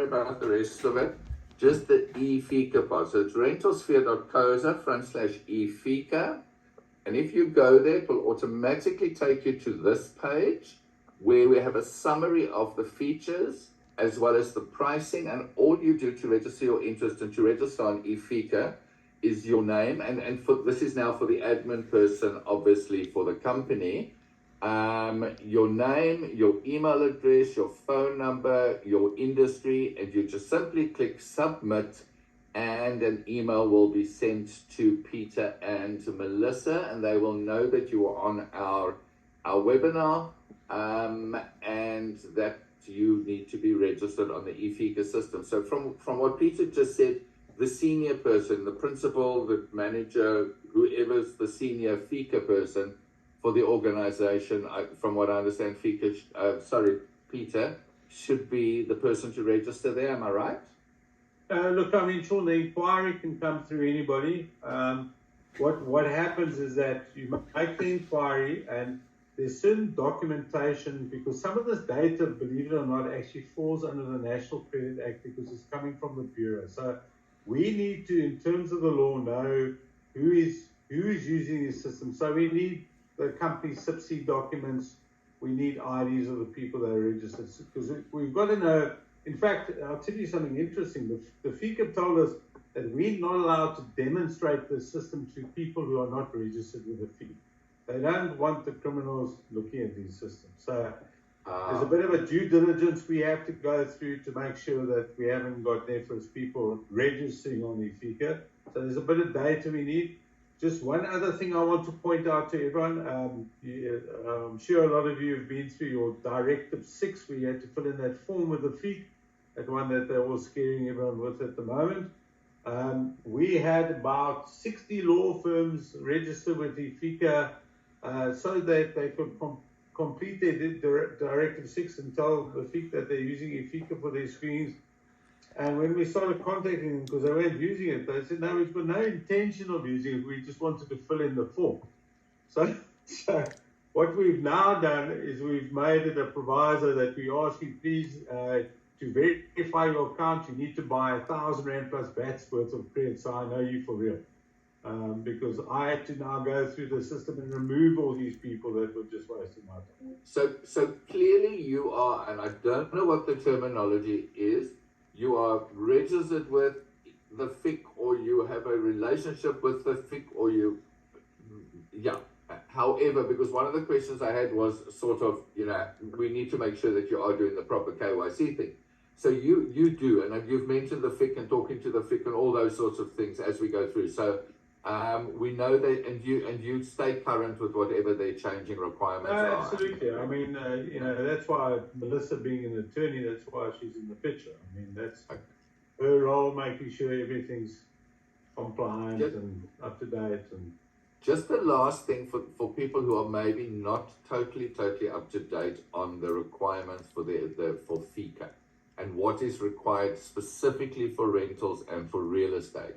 about the rest of it. Just the efica part. So it's rentalsphere.co/efica. And if you go there, it will automatically take you to this page where we have a summary of the features as well as the pricing. And all you do to register your interest and to register on efica is your name. And this is now for the admin person, obviously, for the company. Your name, your email address, your phone number, your industry, and you just simply click submit, and an email will be sent to Peter and to Melissa, and they will know that you are on our webinar, and that you need to be registered on the efica system. So from what Peter just said, the senior person, the principal, the manager, whoever's the senior FICA person for the organization, from what I understand, Peter, should be the person to register there. Am I right? Look, I mean, Sean, the inquiry can come through anybody. What happens is that you make the inquiry, and there's certain documentation, because some of this data, believe it or not, actually falls under the National Credit Act because it's coming from the Bureau. So we need to, in terms of the law, know who is using this system. So we need the company SIPC documents. We need IDs of the people that are registered, because we've got to know. In fact, I'll tell you something interesting. The FICA told us that we're not allowed to demonstrate the system to people who are not registered with a fee. They don't want the criminals looking at these systems. So there's a bit of a due diligence we have to go through to make sure that we haven't got nefarious people registering on efica. So there's a bit of data we need. Just one other thing I want to point out to everyone. I'm sure a lot of you have been through your Directive 6, where you had to fill in that form with the FIC, that one that they're all scaring everyone with at the moment. We had about 60 law firms registered with efica so that they could complete their Directive 6 and tell the FIC that they're using efica for their screens. And when we started contacting them, because they weren't using it, they said, no, we've got no intention of using it. We just wanted to fill in the form. So what we've now done is we've made it a proviso that we ask you, please, to verify your account, you need to buy 1,000 Rand plus VAT's worth of credit, so I know you for real. Because I had to now go through the system and remove all these people that were just wasting my time. So clearly you are, and I don't know what the terminology is, you are registered with the FIC, or you have a relationship with the FIC, or however, because one of the questions I had was sort of, we need to make sure that you are doing the proper KYC thing. So you do, and you've mentioned the FIC and talking to the FIC and all those sorts of things as we go through. So we know that, and you stay current with whatever their changing requirements are. Absolutely. I mean, that's why Melissa, being an attorney, that's why she's in the picture. I mean, that's her role, making sure everything's compliant and up to date. And just the last thing for people who are maybe not totally up to date on the requirements for for FICA and what is required specifically for rentals and for real estate.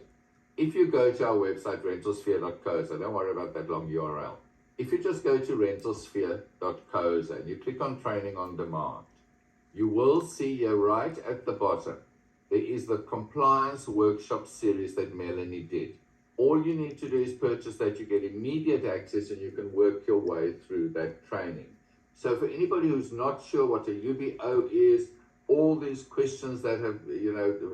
If you go to our website, rentalsphere.co, so don't worry about that long URL. If you just go to rentalsphere.co and you click on training on demand, you will see here right at the bottom, there is the compliance workshop series that Melanie did. All you need to do is purchase that. You get immediate access and you can work your way through that training. So for anybody who's not sure what a UBO is, all these questions that have,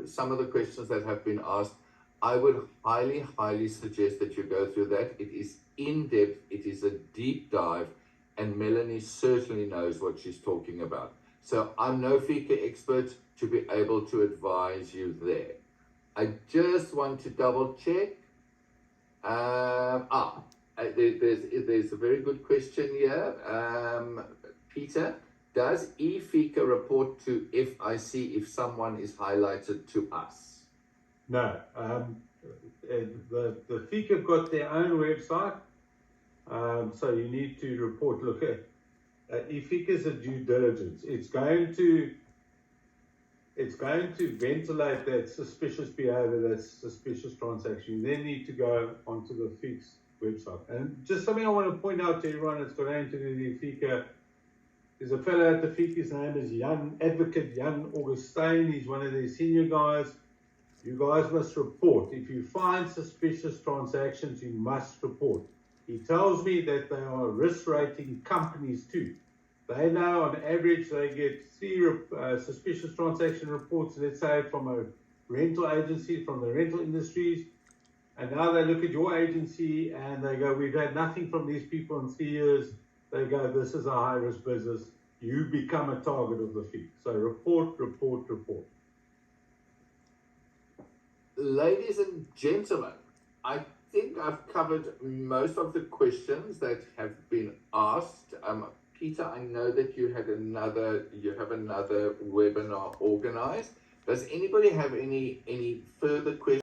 some of the questions that have been asked, I would highly suggest that you go through that. It is in-depth, it is a deep dive, and Melanie certainly knows what she's talking about. So I'm no FICA expert to be able to advise you there. I just want to double check. There's a very good question here. Peter, does eFICA report to FIC if someone is highlighted to us? No. The FIC have got their own website, so you need to report. Look at eFIC is a due diligence. It's going to ventilate that suspicious behavior, that suspicious transaction. You then need to go onto the FIC's website. And just something I want to point out to everyone that's got anything to do with eFICA, There's a fellow at the FIC, his name is Advocate Jan Augustine. He's one of their senior guys. You guys must report. If you find suspicious transactions, you must report. He tells me that they are risk rating companies too. They know on average they get 3 suspicious transaction reports, let's say from a rental agency, from the rental industries. And now they look at your agency and they go, we've had nothing from these people in 3 years. They go, this is a high-risk business. You become a target of the FIC. So report, report, report. Ladies and gentlemen, I think I've covered most of the questions that have been asked. Peter, I know that you have another webinar organized. Does anybody have any further questions?